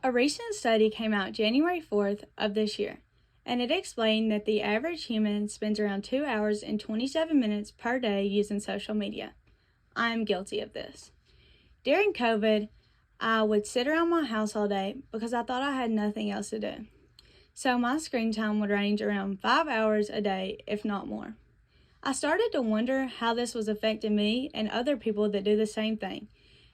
A recent study came out January 4th of this year, and it explained that the average human spends around 2 hours and 27 minutes per day using social media. I am guilty of this. During COVID, I would sit around my house all day because I thought I had nothing else to do. So my screen time would range around 5 hours a day, if not more. I started to wonder how this was affecting me and other people that do the same thing.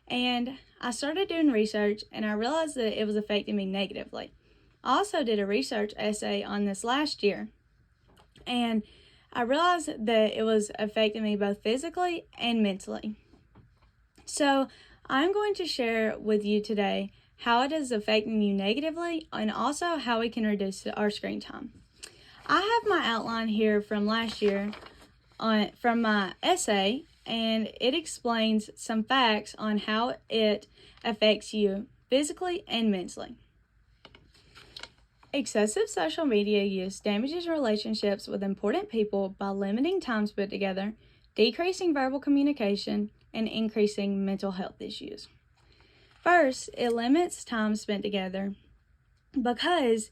And I started doing research and I realized that it was affecting me negatively. I also did a research essay on this last year, and I realized that it was affecting me both physically and mentally. So I'm going to share with you today how it is affecting you negatively and also how we can reduce our screen time. I have my outline here from last year from my essay, and it explains some facts on how it affects you physically and mentally. Excessive social media use damages relationships with important people by limiting time spent together, decreasing verbal communication, and increasing mental health issues. First, it limits time spent together because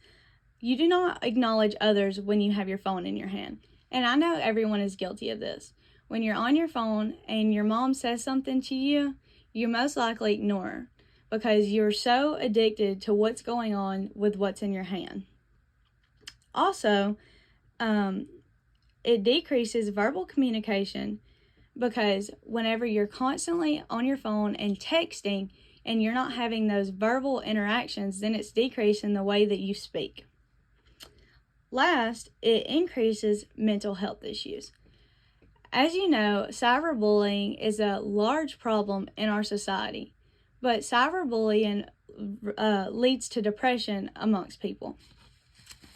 you do not acknowledge others when you have your phone in your hand. And I know everyone is guilty of this. When you're on your phone and your mom says something to you, you most likely ignore her because you're so addicted to what's going on with what's in your hand. Also, it decreases verbal communication because whenever you're constantly on your phone and texting and you're not having those verbal interactions, then it's decreasing the way that you speak. Last, it increases mental health issues. As you know, cyberbullying is a large problem in our society, but cyberbullying leads to depression amongst people.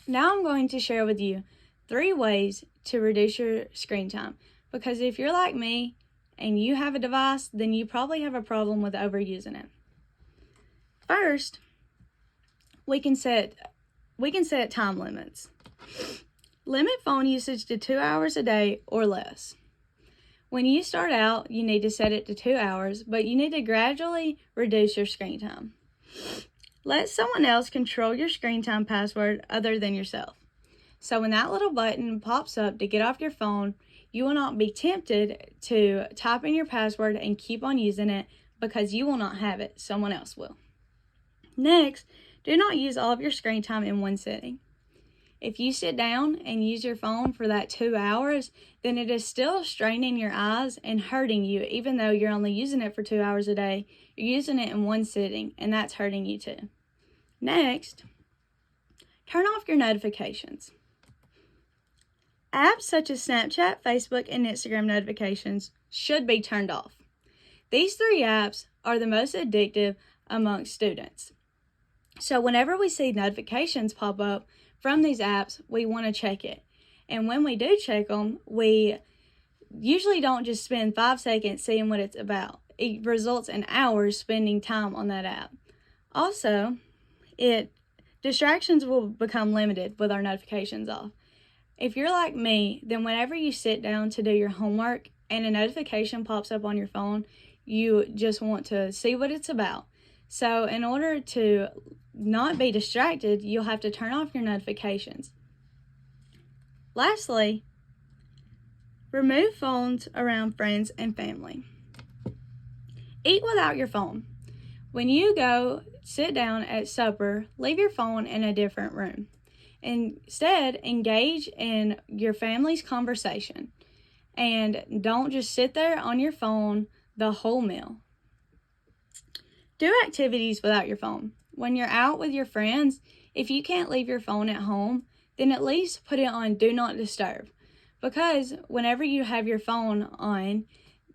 Now I'm going to share with you 3 ways to reduce your screen time, because if you're like me and you have a device, then you probably have a problem with overusing it. First, we can set time limits. Limit phone usage to 2 hours a day or less. When you start out, you need to set it to 2 hours, but you need to gradually reduce your screen time. Let someone else control your screen time password other than yourself. So when that little button pops up to get off your phone, you will not be tempted to type in your password and keep on using it because you will not have it, someone else will. Next, do not use all of your screen time in one sitting. If you sit down and use your phone for that 2 hours, then it is still straining your eyes and hurting you, even though you're only using it for 2 hours a day. You're using it in one sitting, and that's hurting you too. Next, turn off your notifications. Apps such as Snapchat, Facebook, and Instagram notifications should be turned off. These 3 apps are the most addictive amongst students. So whenever we see notifications pop up from these apps, we want to check it. And when we do check them, we usually don't just spend 5 seconds seeing what it's about. It results in hours spending time on that app. Also, distractions will become limited with our notifications off. If you're like me, then whenever you sit down to do your homework and a notification pops up on your phone, you just want to see what it's about. So in order to not be distracted, you'll have to turn off your notifications. Lastly, remove phones around friends and family. Eat without your phone. When you go sit down at supper, leave your phone in a different room. Instead, engage in your family's conversation and don't just sit there on your phone the whole meal. Do activities without your phone. When you're out with your friends, if you can't leave your phone at home, then at least put it on Do Not Disturb. Because whenever you have your phone on,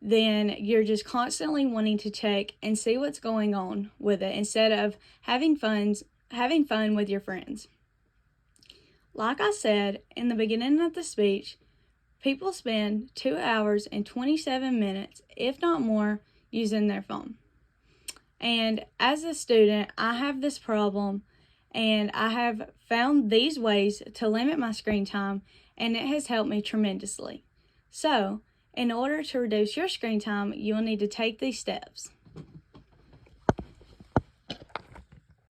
then you're just constantly wanting to check and see what's going on with it instead of having fun with your friends. Like I said in the beginning of the speech, people spend 2 hours and 27 minutes, if not more, using their phone. And as a student, I have this problem, and I have found these ways to limit my screen time, and it has helped me tremendously. So, in order to reduce your screen time, you will need to take these steps.